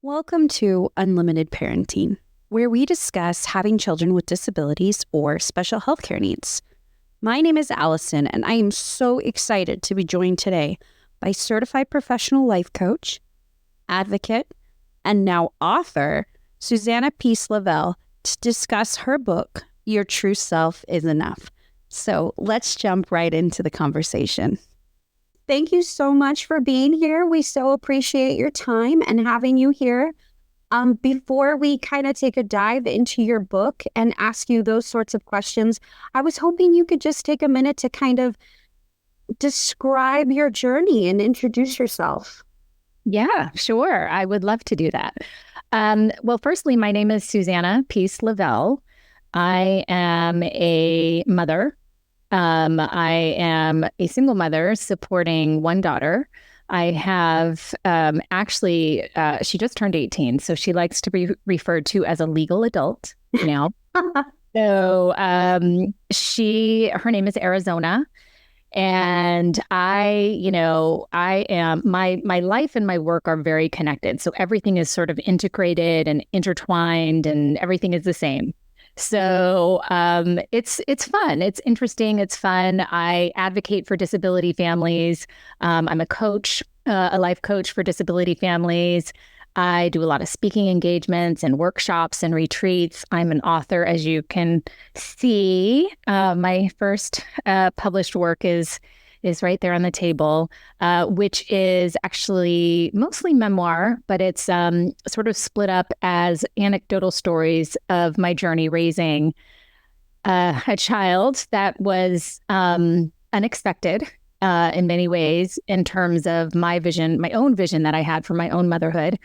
Welcome to Unlimited Parenting, where we discuss having children with disabilities or special healthcare needs. My name is Allison, and I am so excited to be joined today by certified professional life coach, advocate, and now author, Susanna Peace Lovell, to discuss her book, Your True Self is Enough. So let's jump right into the conversation. Thank you so much for being here. We so appreciate your time and having you here. Before we kind of take a dive into your book and ask you those sorts of questions, I was hoping you could just take a minute to kind of describe your journey and introduce yourself. Yeah, sure. I would love to do that. Well, firstly, my name is Susanna Peace Lovell. I am a mother. I am a single mother supporting one daughter. I have she just turned 18, so she likes to be referred to as a legal adult now. So her name is Arizona. And I am my life and my work are very connected. So everything is sort of integrated and intertwined and everything is the same. So it's fun. It's interesting. It's fun. I advocate for disability families. I'm a coach, a life coach for disability families. I do a lot of speaking engagements and workshops and retreats. I'm an author, as you can see. My first published work is right there on the table, which is actually mostly memoir, but it's sort of split up as anecdotal stories of my journey raising a child that was unexpected in many ways in terms of my own vision that I had for my own motherhood.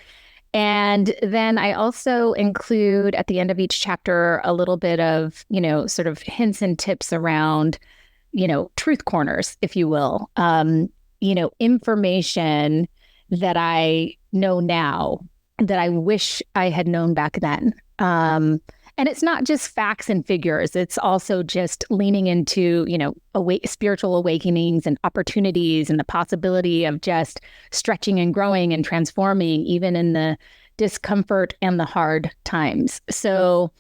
And then I also include at the end of each chapter a little bit of, sort of hints and tips around truth corners, if you will, information that I know now that I wish I had known back then. And it's not just facts and figures. It's also just leaning into, spiritual awakenings and opportunities and the possibility of just stretching and growing and transforming, even in the discomfort and the hard times. So,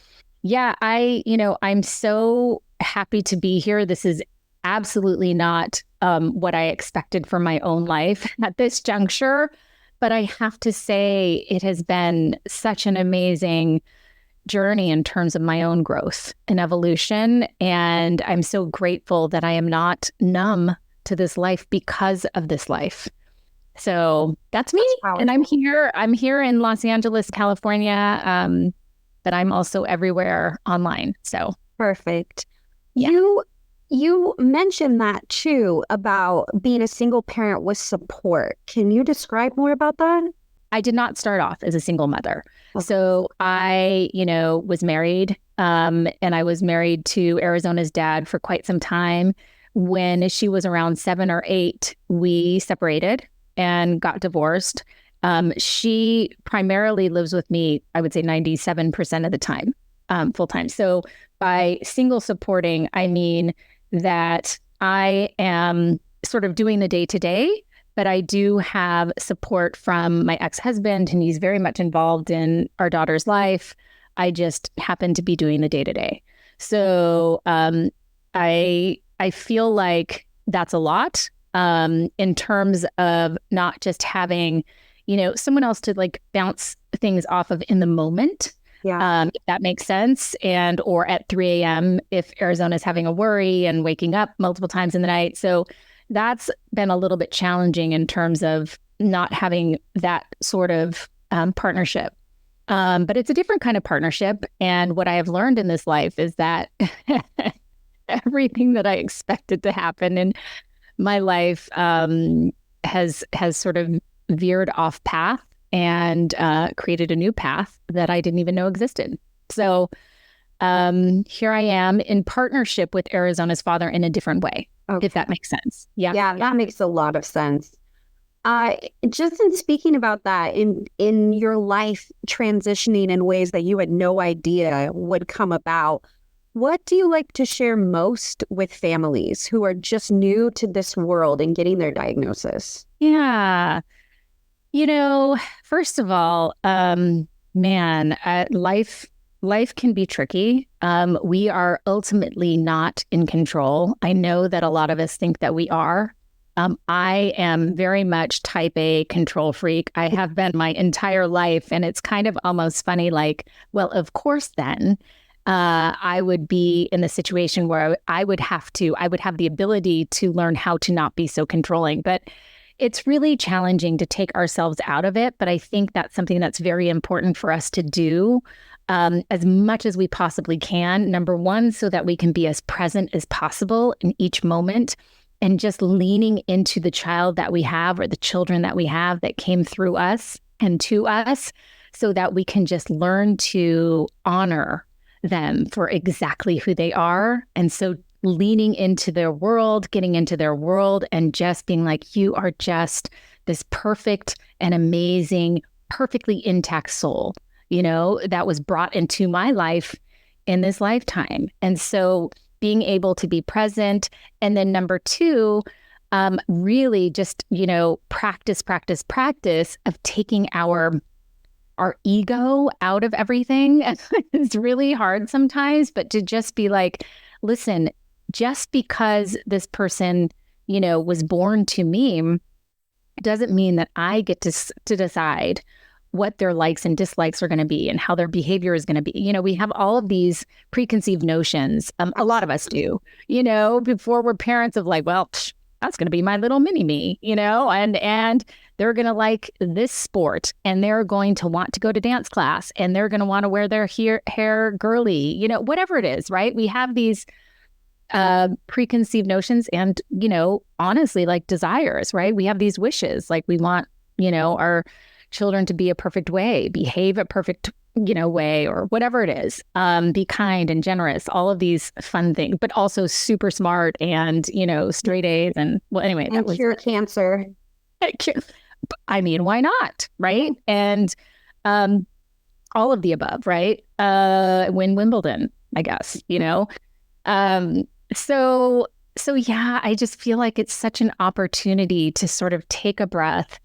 yeah, I'm so happy to be here. This is absolutely not what I expected for my own life at this juncture. But I have to say, it has been such an amazing journey in terms of my own growth and evolution. And I'm so grateful that I am not numb to this life because of this life. So that's me. And I'm here in Los Angeles, California. But I'm also everywhere online. So perfect. Yeah. You mentioned that too, about being a single parent with support. Can you describe more about that? I did not start off as a single mother. Okay. So I, was married, and I was married to Arizona's dad for quite some time. When she was around 7 or 8, we separated and got divorced. She primarily lives with me, I would say 97% of the time, full time. So by single supporting, I mean that I am sort of doing the day-to-day, but I do have support from my ex-husband, and he's very much involved in our daughter's life. I just happen to be doing the day-to-day. So I feel like that's a lot in terms of not just having, someone else to like bounce things off of in the moment. Yeah. If that makes sense. Or at 3 a.m. if Arizona's having a worry and waking up multiple times in the night. So that's been a little bit challenging in terms of not having that sort of partnership. But it's a different kind of partnership. And what I have learned in this life is that everything that I expected to happen in my life has sort of veered off path and created a new path that I didn't even know existed. So here I am in partnership with Arizona's father in a different way, okay, if that makes sense. Yeah, that makes a lot of sense. Just in speaking about that, in your life transitioning in ways that you had no idea would come about, what do you like to share most with families who are just new to this world and getting their diagnosis? Yeah. First of all, man, life can be tricky. We are ultimately not in control. I know that a lot of us think that we are. I am very much type A control freak. I have been my entire life. And it's kind of almost funny, like, well, of course, then I would be in the situation where I would have the ability to learn how to not be so controlling. But it's really challenging to take ourselves out of it. But I think that's something that's very important for us to do as much as we possibly can. Number one, so that we can be as present as possible in each moment and just leaning into the child that we have or the children that we have that came through us and to us, so that we can just learn to honor them for exactly who they are. And so leaning into their world, getting into their world, and just being like, you are just this perfect and amazing, perfectly intact soul, that was brought into my life in this lifetime. And so being able to be present. And then number two, really just, practice of taking our ego out of everything. It's really hard sometimes, but to just be like, listen, just because this person, was born to me doesn't mean that I get to decide what their likes and dislikes are going to be and how their behavior is going to be. We have all of these preconceived notions. A lot of us do, before we're parents, of like, well, that's going to be my little mini me, and they're going to like this sport, and they're going to want to go to dance class, and they're going to want to wear their hair girly, whatever it is, right? We have these preconceived notions and, honestly, like desires, right? We have these wishes, like we want, our children to be a perfect way, behave a perfect, way, or whatever it is, be kind and generous, all of these fun things, but also super smart and, straight A's. And well, anyway, and cure cancer. I mean, why not? Right. And all of the above, right? Win Wimbledon, I guess, So yeah, I just feel like it's such an opportunity to sort of take a breath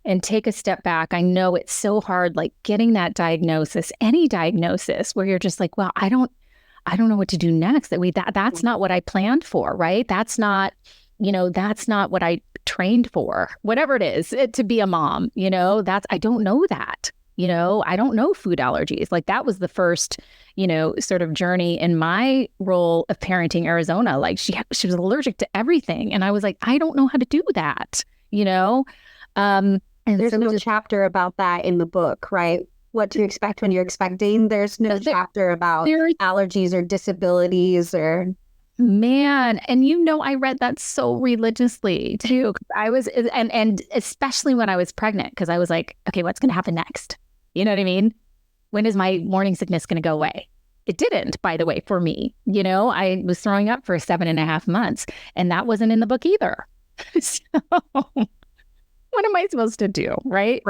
and take a step back. I know it's so hard, like getting that diagnosis, any diagnosis where you're just like, well, I don't know what to do next. That's not what I planned for, right? That's not what I trained for, whatever it is, to be a mom, I don't know that, I don't know food allergies. Like that was the first, sort of journey in my role of parenting Arizona. Like she was allergic to everything. And I was like, I don't know how to do that, And there's no chapter about that in the book, right? What to expect when you're expecting. There's no chapter about allergies or disabilities or... Man, and I read that so religiously too. I was, and especially when I was pregnant, because I was like, okay, what's going to happen next? You know what I mean? When is my morning sickness going to go away? It didn't, by the way, for me. I was throwing up for 7.5 months, and that wasn't in the book either. So what am I supposed to do? Right.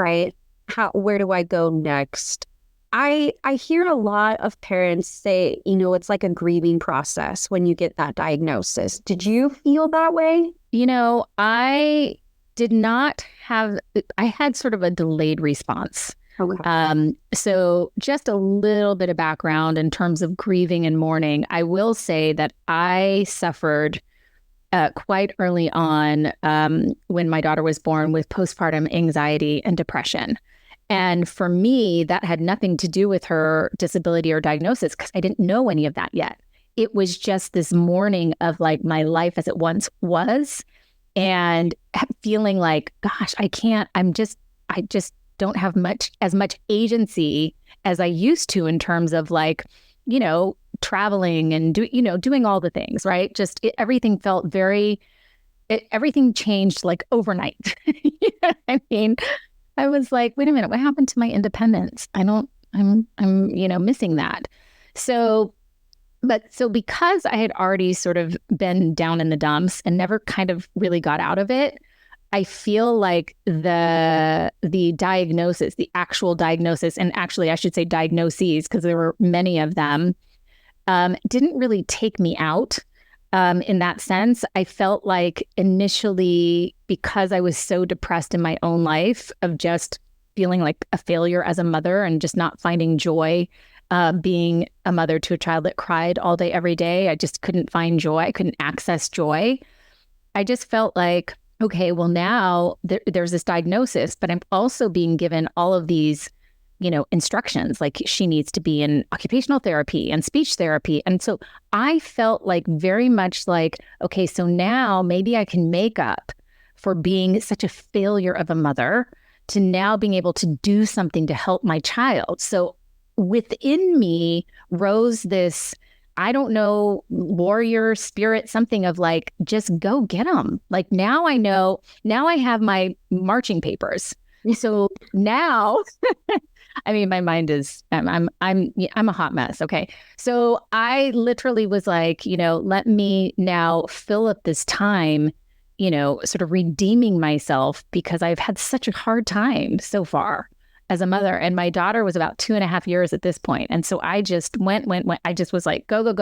Where do I go next? I hear a lot of parents say, it's like a grieving process when you get that diagnosis. Did you feel that way? I did not have, I had sort of a delayed response. Okay. So just a little bit of background in terms of grieving and mourning. I will say that I suffered quite early on when my daughter was born with postpartum anxiety and depression. And for me, that had nothing to do with her disability or diagnosis because I didn't know any of that yet. It was just this mourning of like my life as it once was and feeling like, gosh, I just don't have as much agency as I used to in terms of like, traveling and doing all the things, right? Everything felt everything changed like overnight. You know what I mean? I was like, wait a minute, what happened to my independence? I'm missing that. So because I had already sort of been down in the dumps and never kind of really got out of it, I feel like the diagnosis, the actual diagnosis, and actually I should say diagnoses because there were many of them, didn't really take me out in that sense. I felt like initially, because I was so depressed in my own life of just feeling like a failure as a mother and just not finding joy, being a mother to a child that cried all day, every day. I just couldn't find joy. I couldn't access joy. I just felt like, okay, well, now there's this diagnosis, but I'm also being given all of these, instructions, like she needs to be in occupational therapy and speech therapy. And so I felt like very much like, okay, so now maybe I can make up for being such a failure of a mother to now being able to do something to help my child. So within me rose this, I don't know, warrior spirit, something of like, just go get them. Like now I know, now I have my marching papers. So now, I mean, my mind is, I'm a hot mess. Okay. So I literally was like, let me now fill up this time, sort of redeeming myself because I've had such a hard time so far as a mother. And my daughter was about 2.5 years at this point. And so I just went. I just was like, go, and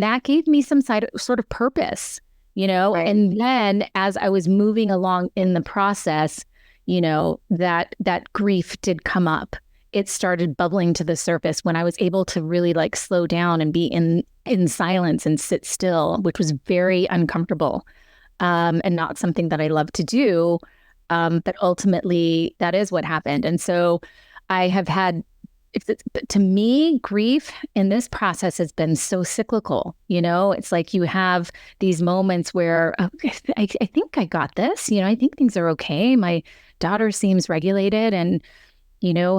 that gave me some sort of purpose, Right. And then as I was moving along in the process, that grief did come up. It started bubbling to the surface when I was able to really like slow down and be in silence and sit still, which was very uncomfortable, and not something that I love to do. But ultimately, that is what happened. And so I have had, to me, grief in this process has been so cyclical. It's like you have these moments where I think I got this. I think things are okay. My daughter seems regulated and,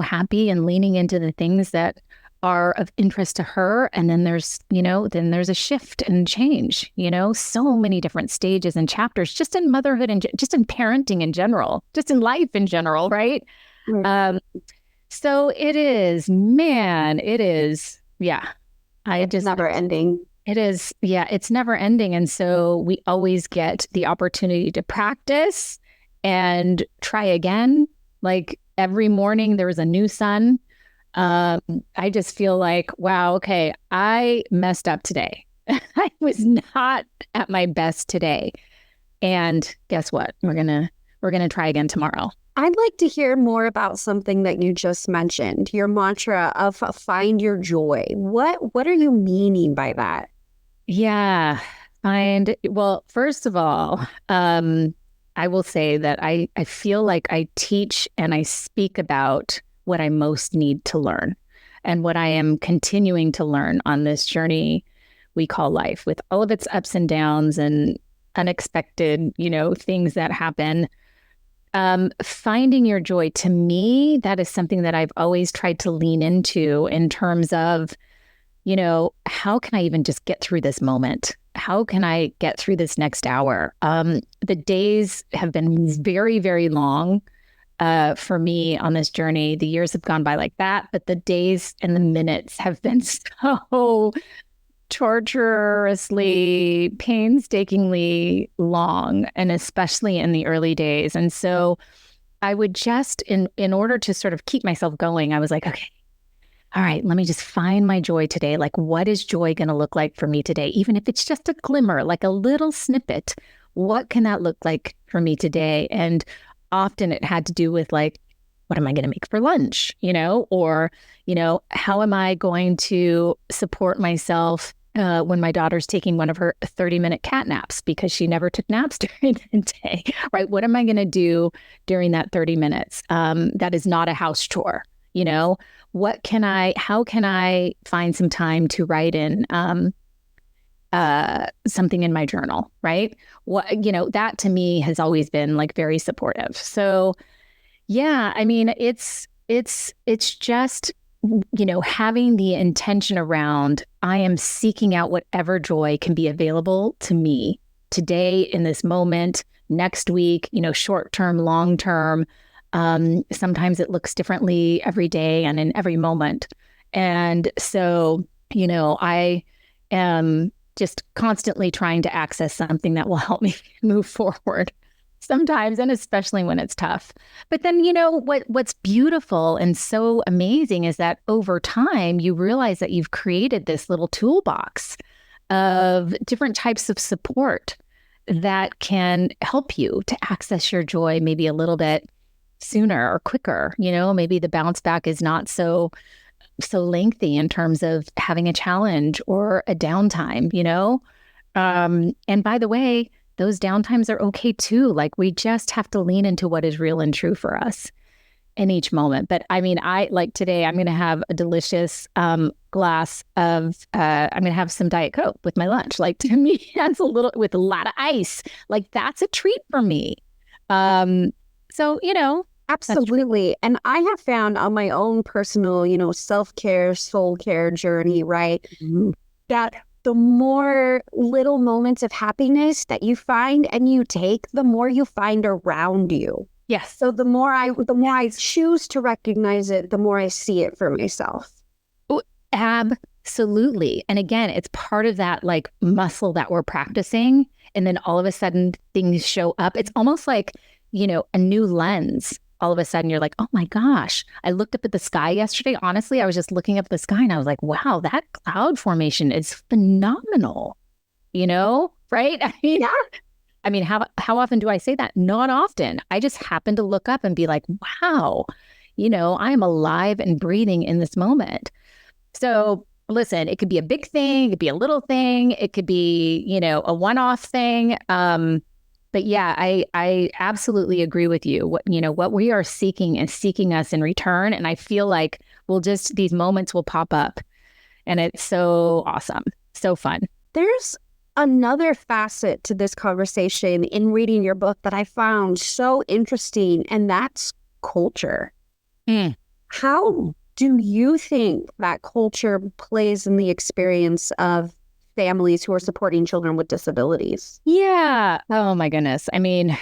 happy and leaning into the things that are of interest to her. And then there's a shift and change, so many different stages and chapters just in motherhood and just in parenting in general, just in life in general. Right. Mm-hmm. So it is, yeah. It's never ending. It is, yeah, it's never ending. And so we always get the opportunity to practice and try again. Like every morning there is a new sun. I just feel like, wow, okay, I messed up today. I was not at my best today. And guess what? We're gonna try again tomorrow. I'd like to hear more about something that you just mentioned, your mantra of find your joy. What are you meaning by that? Yeah, well, first of all, I will say that I feel like I teach and I speak about what I most need to learn and what I am continuing to learn on this journey we call life, with all of its ups and downs and unexpected, things that happen. Finding your joy, to me, that is something that I've always tried to lean into in terms of, how can I even just get through this moment? How can I get through this next hour? The days have been very, very long for me on this journey. The years have gone by like that, but the days and the minutes have been so torturously, painstakingly long, and especially in the early days. And so I would just, in order to sort of keep myself going, I was like, okay, all right, let me just find my joy today. Like, what is joy going to look like for me today? Even if it's just a glimmer, like a little snippet, what can that look like for me today? And often it had to do with like, what am I going to make for lunch? Or, how am I going to support myself when my daughter's taking one of her 30-minute cat naps because she never took naps during the day, right? What am I going to do during that 30 minutes? That is not a house chore. How can I find some time to write in something in my journal, right? That to me has always been like very supportive. So yeah, I mean, it's just, having the intention around, I am seeking out whatever joy can be available to me today in this moment, next week, short term, long term. Sometimes it looks differently every day and in every moment. And so, I am just constantly trying to access something that will help me move forward sometimes, and especially when it's tough. But then, what's beautiful and so amazing is that over time, you realize that you've created this little toolbox of different types of support that can help you to access your joy maybe a little bit sooner or quicker. Maybe the bounce back is not so lengthy in terms of having a challenge or a downtime, and by the way, those downtimes are okay too. Like, we just have to lean into what is real and true for us in each moment. But I mean, I like today, I'm going to have a delicious glass of, I'm going to have some Diet Coke with my lunch. Like, to me, that's with a lot of ice. Like, that's a treat for me. So, Absolutely. And I have found on my own personal, self-care, soul care journey, right, that the more little moments of happiness that you find and you take, the more you find around you. Yes. So the more I choose to recognize it, the more I see it for myself. Oh, absolutely. And again, it's part of that like muscle that we're practicing. And then all of a sudden things show up. It's almost like, a new lens. All of a sudden you're like, oh my gosh, I looked up at the sky yesterday. Honestly, I was just looking up at the sky and I was like, wow, that cloud formation is phenomenal, right? I mean, how often do I say that? Not often. I just happen to look up and be like, wow, I am alive and breathing in this moment. So listen, it could be a big thing, it could be a little thing, it could be, a one-off thing. But yeah, I absolutely agree with you. What we are seeking is seeking us in return. And I feel like these moments will pop up and it's so awesome. So fun. There's another facet to this conversation in reading your book that I found so interesting, and that's culture. How do you think that culture plays in the experience of families who are supporting children with disabilities? Yeah. Oh my goodness. I mean,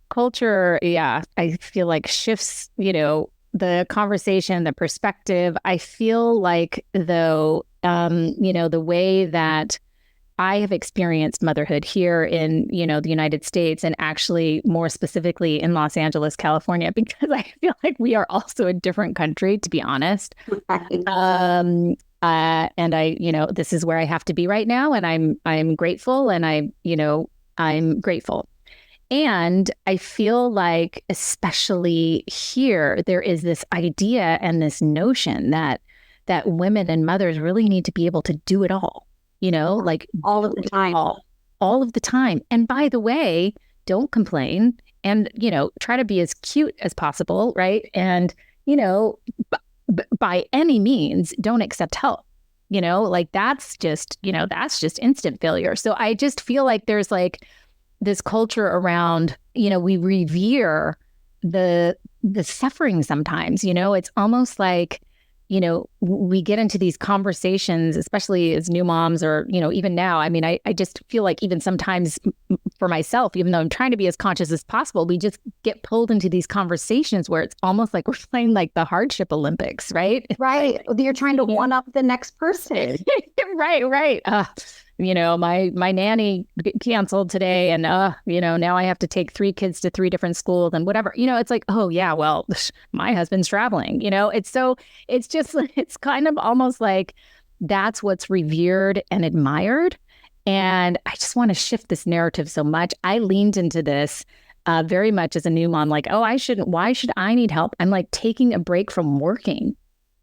culture, I feel like shifts, the conversation, the perspective. I feel like though, the way that I have experienced motherhood here in, the United States, and actually more specifically in Los Angeles, California, because I feel like we are also a different country, to be honest. And I, this is where I have to be right now. And I'm grateful, and I'm grateful. And I feel like, especially here, there is this idea and this notion that women and mothers really need to be able to do it all, like all of the time, all of the time. And by the way, don't complain and, try to be as cute as possible. Right. And, by any means, don't accept help, like that's just instant failure. So I just feel like there's like this culture around, we revere the suffering sometimes, it's almost like, we get into these conversations, especially as new moms or, even now. I mean, I just feel like even sometimes for myself, even though I'm trying to be as conscious as possible, we just get pulled into these conversations where it's almost like we're playing like the hardship Olympics, right? Right. You're trying to one up the next person. Right. My nanny canceled today, and now I have to take 3 kids to 3 different schools and whatever. It's like, oh yeah, well, my husband's traveling. It's kind of almost like that's what's revered and admired. And I just want to shift this narrative so much. I leaned into this very much as a new mom, like, why should I need help? I'm like taking a break from working.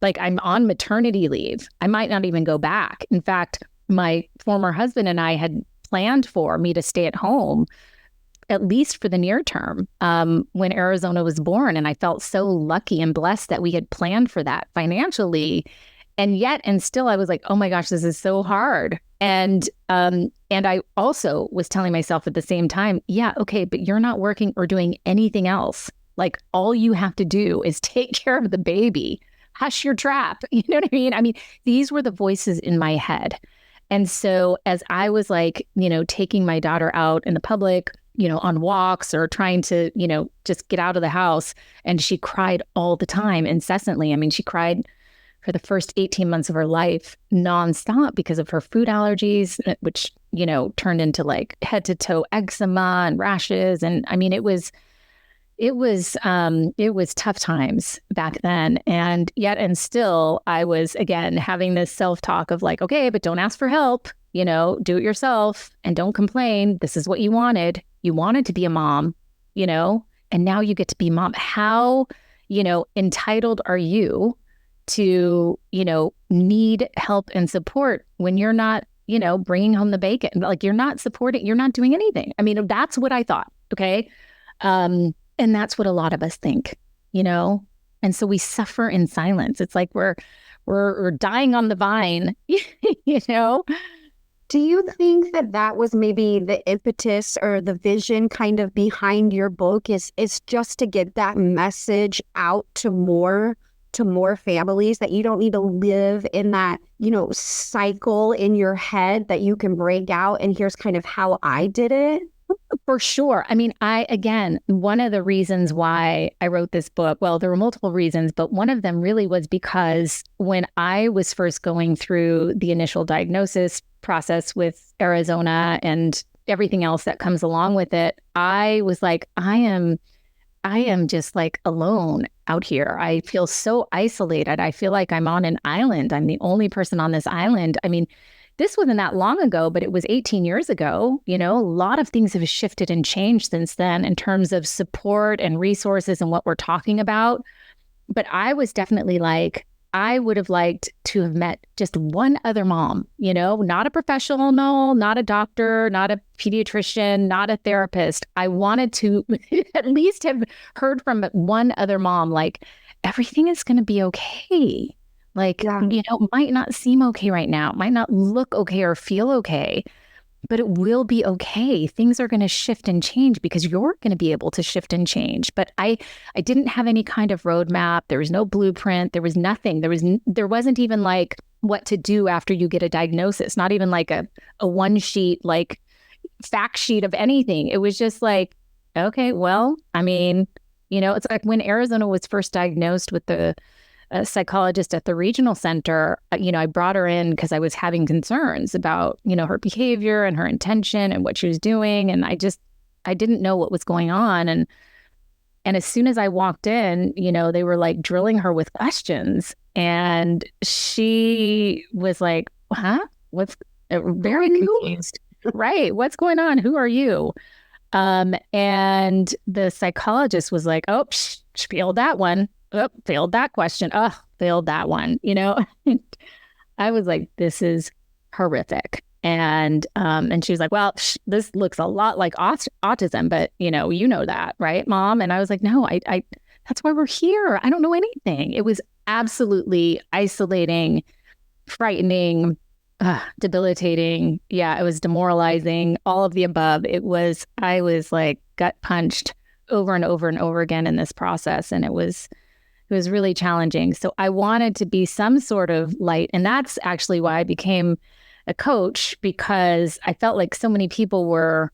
Like, I'm on maternity leave. I might not even go back. In fact, my former husband and I had planned for me to stay at home, at least for the near term, when Arizona was born. And I felt so lucky and blessed that we had planned for that financially. And still I was like, oh my gosh, this is so hard. And I also was telling myself at the same time, yeah, okay, but you're not working or doing anything else. Like, all you have to do is take care of the baby. Hush your trap. You know what I mean? I mean, these were the voices in my head. And so as I was like, taking my daughter out in the public, on walks or trying to, just get out of the house, and she cried all the time, incessantly. I mean, she cried for the first 18 months of her life nonstop because of her food allergies, which, turned into like head to toe eczema and rashes. And I mean, it was it was tough times back then. And yet, and still, I was, again, having this self-talk of like, okay, but don't ask for help, do it yourself and don't complain. This is what you wanted. You wanted to be a mom, and now you get to be mom. How, entitled are you to, need help and support when you're not, bringing home the bacon? Like, you're not supporting, you're not doing anything. I mean, that's what I thought. Okay. And that's what a lot of us think, and so we suffer in silence. It's like we're dying on the vine, Do you think that was maybe the impetus or the vision kind of behind your book is just to get that message out to more families, that you don't need to live in that, cycle in your head, that you can break out and here's kind of how I did it? For sure. I mean, again, one of the reasons why I wrote this book, well, there were multiple reasons, but one of them really was because when I was first going through the initial diagnosis process with Arizona and everything else that comes along with it, I was like, I am just like alone out here. I feel so isolated. I feel like I'm on an island. I'm the only person on this island. I mean, this wasn't that long ago, but it was 18 years ago. A lot of things have shifted and changed since then in terms of support and resources and what we're talking about. But I was definitely like, I would have liked to have met just one other mom, not a professional, no, not a doctor, not a pediatrician, not a therapist. I wanted to at least have heard from one other mom, like, everything is going to be okay. Like, might not seem okay right now, might not look okay or feel okay, but it will be okay. Things are going to shift and change because you're going to be able to shift and change. But I didn't have any kind of roadmap. There was no blueprint. There was nothing. There wasn't even like what to do after you get a diagnosis, not even like a one sheet, like fact sheet of anything. It was just like, okay, well, I mean, it's like when Arizona was first diagnosed with the psychologist at the regional center, I brought her in because I was having concerns about, her behavior and her intention and what she was doing. And I didn't know what was going on. And as soon as I walked in, they were like drilling her with questions. And she was like, huh? What's very confused. Right. What's going on? Who are you? And the psychologist was like, oh, failed that one. Oh, failed that question. Oh, failed that one. I was like, this is horrific. And she was like, well, this looks a lot like autism, but you know that, right, Mom? And I was like, no, I that's why we're here. I don't know anything. It was absolutely isolating, frightening, debilitating. Yeah, it was demoralizing, all of the above. I was like gut punched over and over and over again in this process. And it was really challenging. So I wanted to be some sort of light. And that's actually why I became a coach, because I felt like so many people were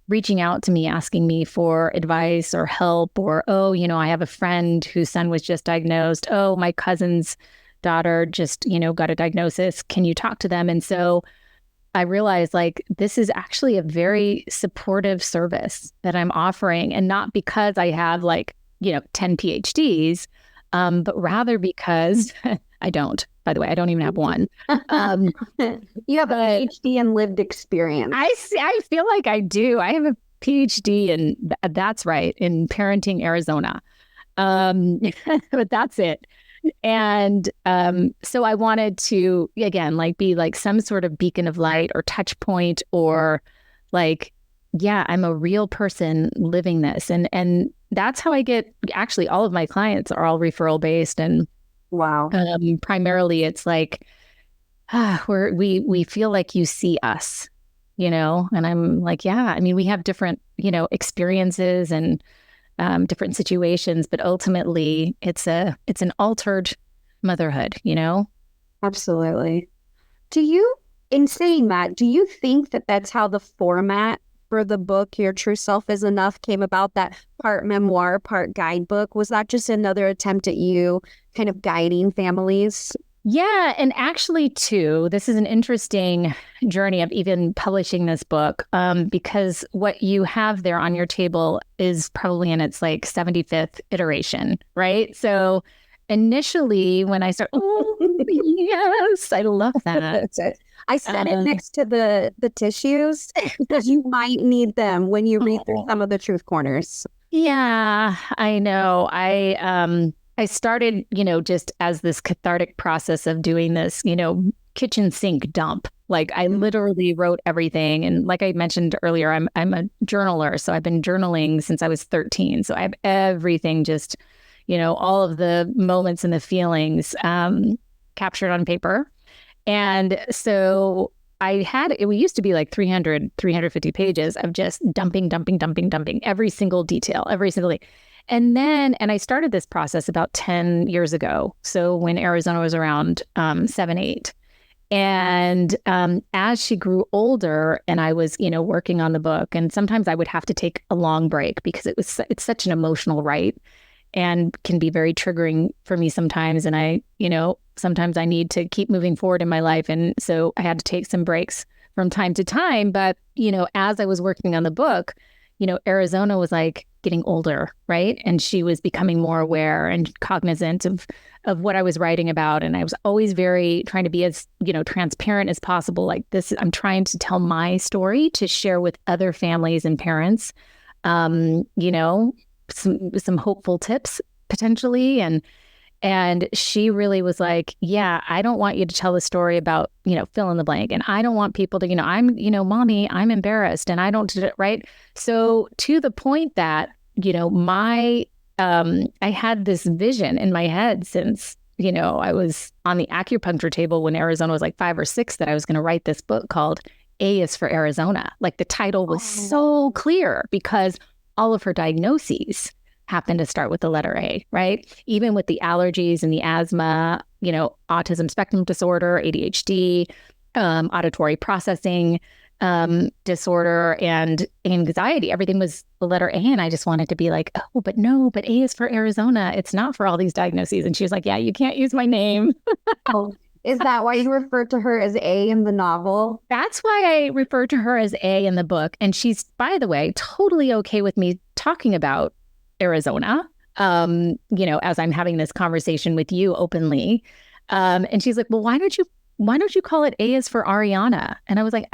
reaching out to me, asking me for advice or help, or, oh, I have a friend whose son was just diagnosed. Oh, my cousin's daughter just, got a diagnosis. Can you talk to them? And so I realized like this is actually a very supportive service that I'm offering, and not because I have like, 10 PhDs, but rather because I don't. By the way, I don't even have one. You have a PhD in lived experience. I feel like I do. I have a PhD in, that's right, in parenting Arizona. But that's it. And so I wanted to, again, like be like some sort of beacon of light or touch point, or like, yeah, I'm a real person living this. And that's how I get, actually, all of my clients are all referral based. And wow. Primarily it's like, we feel like you see us, and I'm like, yeah, I mean, we have different, experiences and different situations, but ultimately it's an altered motherhood, Absolutely. In saying that, do you think that that's how the format for the book, Your True Self Is Enough, came about, that part memoir, part guidebook? Was that just another attempt at you kind of guiding families Yeah. And actually, too, this is an interesting journey of even publishing this book, because what you have there on your table is probably in its like 75th iteration, right? So initially, when I started, oh, yes, I love that. That's it. I set it next to the tissues because you might need them when you read through some of the truth corners. Yeah, I know. I started, just as this cathartic process of doing this, kitchen sink dump. Like I literally wrote everything. And like I mentioned earlier, I'm a journaler. So I've been journaling since I was 13. So I have everything just, all of the moments and the feelings captured on paper. And so we used to be like 350 pages of just dumping every single detail, every single thing. And I started this process about 10 years ago. So when Arizona was around 7, 8. And as she grew older and I was, working on the book, and sometimes I would have to take a long break because it's such an emotional write and can be very triggering for me sometimes. And sometimes I need to keep moving forward in my life. And so I had to take some breaks from time to time. But, as I was working on the book, Arizona was like getting older, right? And she was becoming more aware and cognizant of what I was writing about. And I was always very trying to be as, transparent as possible. Like this, I'm trying to tell my story to share with other families and parents, some hopeful tips potentially. And she really was like, yeah, I don't want you to tell the story about, fill in the blank. And I don't want people to, mommy, I'm embarrassed and I don't, right? So to the point that, I had this vision in my head since, I was on the acupuncture table when Arizona was like 5 or 6 that I was going to write this book called A is for Arizona. Like the title was so clear because all of her diagnoses happen to start with the letter A, right? Even with the allergies and the asthma, autism spectrum disorder, ADHD, auditory processing disorder, and anxiety, everything was the letter A. And I just wanted to be like, oh, but A is for Arizona. It's not for all these diagnoses. And she was like, yeah, you can't use my name. Oh, is that why you referred to her as A in the novel? That's why I refer to her as A in the book. And she's, by the way, totally okay with me talking about Arizona, as I'm having this conversation with you openly. And she's like, well, why don't you call it A is for Ariana? And I was like,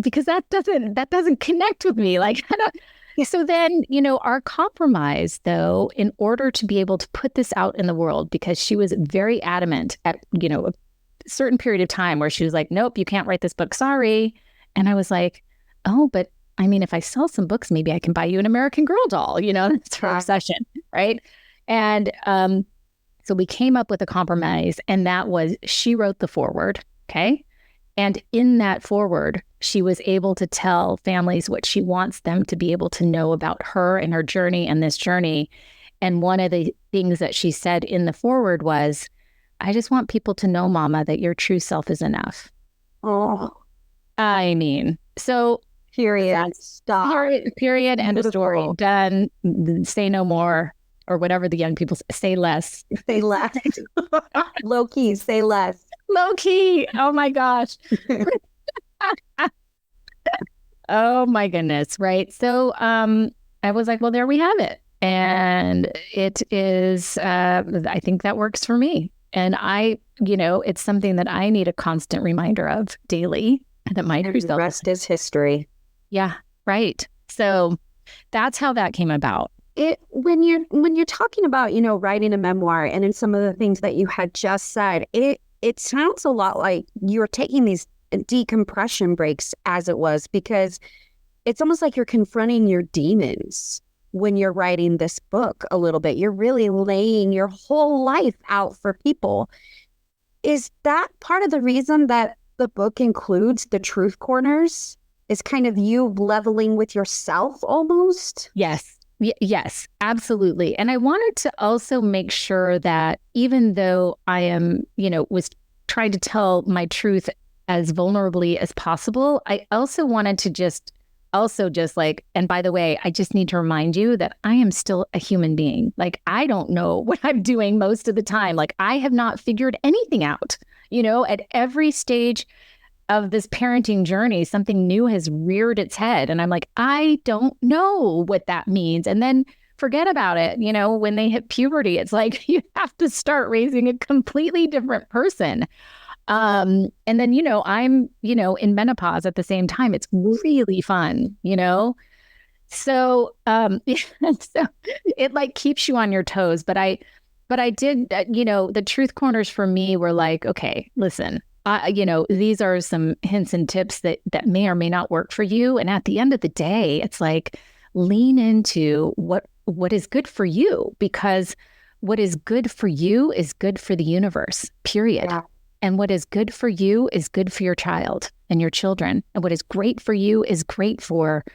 because that doesn't connect with me. Like, I don't. So then, our compromise, though, in order to be able to put this out in the world, because she was very adamant at, a certain period of time where she was like, nope, you can't write this book. Sorry. And I was like, oh, but I mean, if I sell some books, maybe I can buy you an American Girl doll, that's her obsession, right? And so we came up with a compromise, and that was she wrote the foreword, okay? And in that foreword, she was able to tell families what she wants them to be able to know about her and her journey and this journey. And one of the things that she said in the foreword was, I just want people to know, Mama, that your true self is enough. Oh, I mean, so... Period. Stop. Period. End of story. Done. Say no more, or whatever the young people say less. Say less. Low key. Say less. Low key. Oh my gosh. Oh my goodness. Right. So I was like, well, there we have it. And it is, I think that works for me. And it's something that I need a constant reminder of daily. That my true self. The rest is history. Yeah, right. So that's how that came about. When you're talking about, writing a memoir, and in some of the things that you had just said, it sounds a lot like you're taking these decompression breaks, as it was, because it's almost like you're confronting your demons when you're writing this book a little bit. You're really laying your whole life out for people. Is that part of the reason that the book includes the truth corners? Is kind of you leveling with yourself almost? Yes. Yes, absolutely. And I wanted to also make sure that even though I am, was trying to tell my truth as vulnerably as possible, I also wanted to just like, and by the way, I just need to remind you that I am still a human being. Like, I don't know what I'm doing most of the time. Like, I have not figured anything out. At every stage of this parenting journey, something new has reared its head. And I'm like, I don't know what that means. And then forget about it. When they hit puberty, it's like you have to start raising a completely different person. And then, I'm, in menopause at the same time. It's really fun, So, so it like keeps you on your toes. But I did, the truth corners for me were like, okay, listen, these are some hints and tips that may or may not work for you. And at the end of the day, it's like lean into what is good for you, because what is good for you is good for the universe, period. Yeah. And what is good for you is good for your child and your children. And what is great for you is great for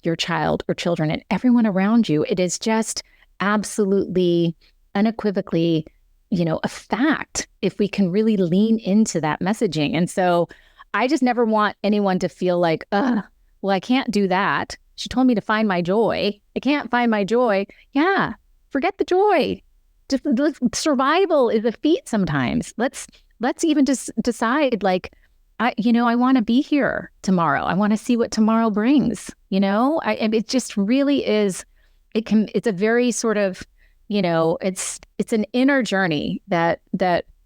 your child or children and everyone around you. It is just absolutely, unequivocally, a fact if we can really lean into that messaging. And so I just never want anyone to feel like, well, I can't do that. She told me to find my joy. I can't find my joy. Yeah, forget the joy. Just survival is a feat sometimes. Let's even just decide, like, I want to be here tomorrow. I want to see what tomorrow brings. It just really is. It's a very sort of, it's an inner journey that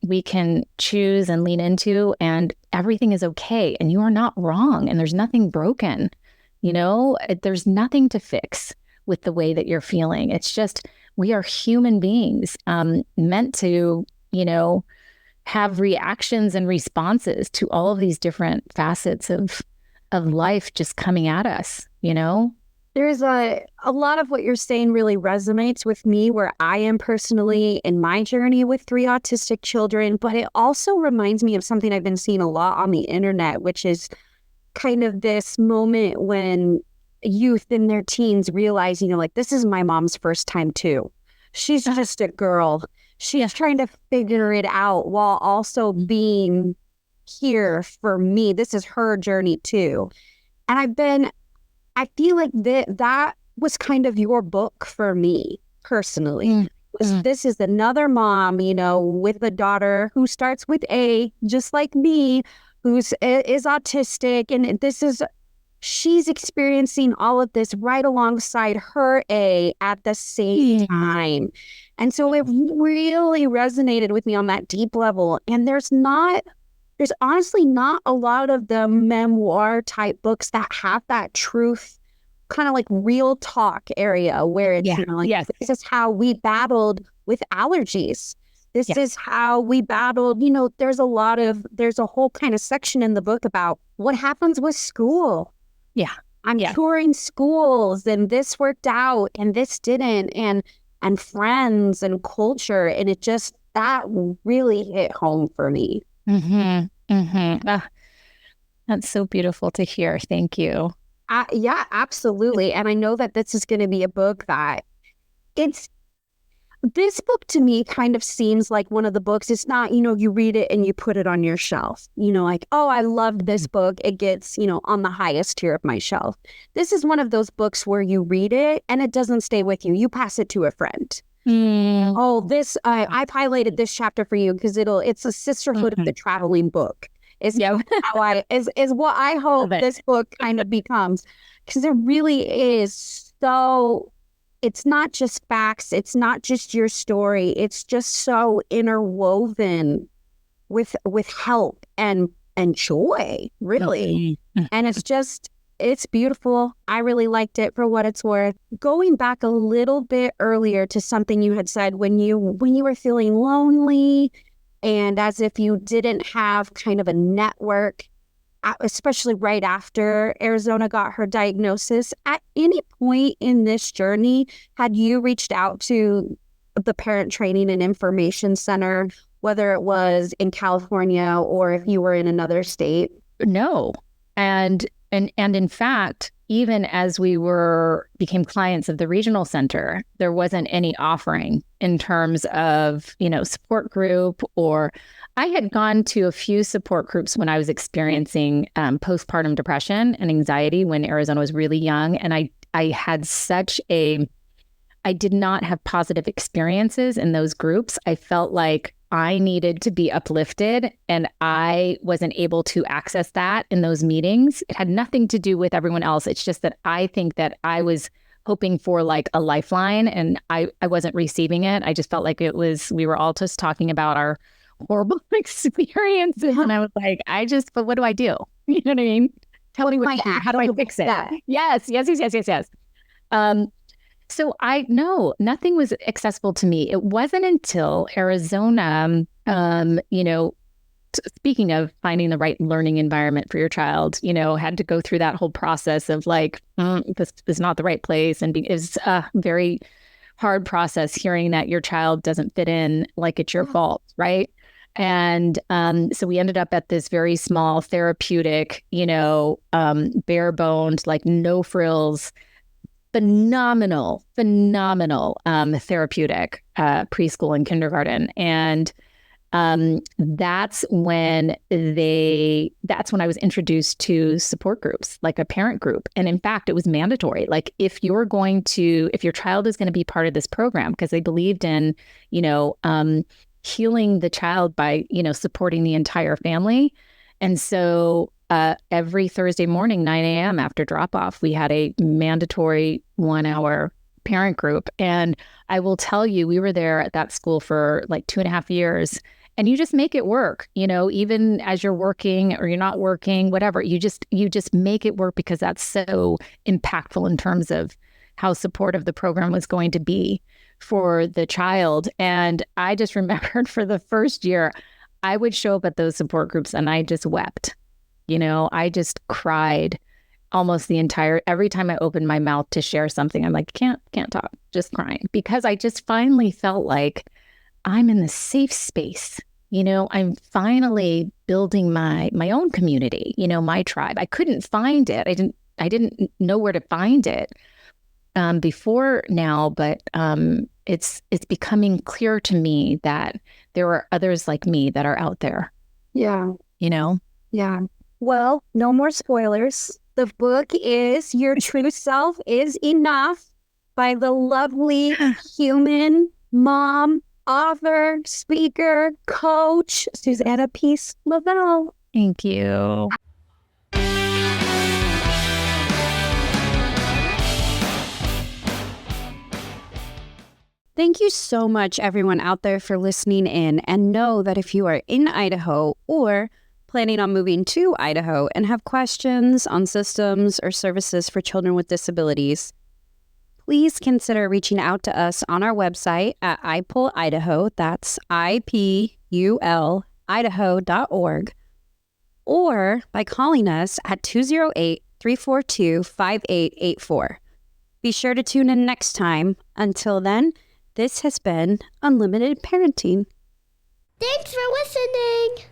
we can choose and lean into, and everything is okay, and you are not wrong, and there's nothing broken. There's nothing to fix with the way that you're feeling. It's just, we are human beings, meant to, have reactions and responses to all of these different facets of life just coming at us, There's a lot of what you're saying really resonates with me, where I am personally in my journey with 3 autistic children, but it also reminds me of something I've been seeing a lot on the internet, which is kind of this moment when youth in their teens realize, like, this is my mom's first time too. She's just a girl. She's trying to figure it out while also being here for me. This is her journey too. And I feel like that was kind of your book for me personally. This is another mom, with a daughter who starts with A, just like me, is autistic. And she's experiencing all of this right alongside her A at the same time. And so it really resonated with me on that deep level. And there's honestly not a lot of the memoir type books that have that truth, kind of like real talk area where it's, this is how we battled with allergies. This is how we battled, there's a whole kind of section in the book about what happens with school. Yeah. I'm touring schools, and this worked out and this didn't, and friends and culture. And that really hit home for me. Mm-hmm. Mm-hmm. That's so beautiful to hear. Thank you. Yeah, absolutely. And I know that this is going to be a book that this book to me kind of seems like one of the books. It's not, you read it and you put it on your shelf, like, oh, I loved this book. It gets, on the highest tier of my shelf. This is one of those books where you read it and it doesn't stay with you. You pass it to a friend. Oh, I've highlighted this chapter for you because it's a sisterhood of the traveling book. Is what I hope this book kind of becomes, because it really is so. It's not just facts. It's not just your story. It's just so interwoven with help and joy, really. And it's beautiful. I really liked it for what it's worth. Going back a little bit earlier to something you had said when you were feeling lonely and as if you didn't have kind of a network, especially right after Arizona got her diagnosis, at any point in this journey, had you reached out to the Parent Training and Information Center, whether it was in California or if you were in another state? No. And in fact, even as we became clients of the regional center, there wasn't any offering in terms of, support group, or I had gone to a few support groups when I was experiencing postpartum depression and anxiety when Arizona was really young. And I had I did not have positive experiences in those groups. I felt like I needed to be uplifted and I wasn't able to access that in those meetings. It had nothing to do with everyone else. It's just that I think that I was hoping for like a lifeline and I wasn't receiving it. I just felt like we were all just talking about our horrible experiences. And I was like, but what do I do? You know what I mean? Tell me how do I fix it? Yes. So no, nothing was accessible to me. It wasn't until Arizona, speaking of finding the right learning environment for your child, had to go through that whole process of like, this is not the right place. And it was a very hard process hearing that your child doesn't fit in, like it's your fault, right? And so we ended up at this very small therapeutic, bare bones, like no frills, phenomenal therapeutic preschool and kindergarten. And that's when I was introduced to support groups, like a parent group. And in fact, it was mandatory. Like if your child is going to be part of this program, because they believed in, healing the child by, supporting the entire family. And so every Thursday morning, 9 a.m. after drop off, we had a mandatory 1-hour parent group. And I will tell you, we were there at that school for like 2.5 years. And you just make it work, even as you're working or you're not working, whatever, you just make it work because that's so impactful in terms of how supportive the program was going to be for the child. And I just remembered for the first year, I would show up at those support groups and I just wept. I just cried almost every time I opened my mouth to share something. I'm like, can't talk, just crying, because I just finally felt like I'm in the safe space. I'm finally building my own community, my tribe. I couldn't find it. I didn't know where to find it before now, but it's becoming clear to me that there are others like me that are out there. Yeah. Yeah. Well, no more spoilers. The book is Your True Self is Enough by the lovely human mom, author, speaker, coach, Susanna Peace Lovell. Thank you. Thank you so much, everyone out there, for listening in. And know that if you are in Idaho or planning on moving to Idaho and have questions on systems or services for children with disabilities, please consider reaching out to us on our website at IPUL Idaho. That's IPUL Idaho.org, or by calling us at 208-342-5884. Be sure to tune in next time. Until then, this has been Unlimited Parenting. Thanks for listening.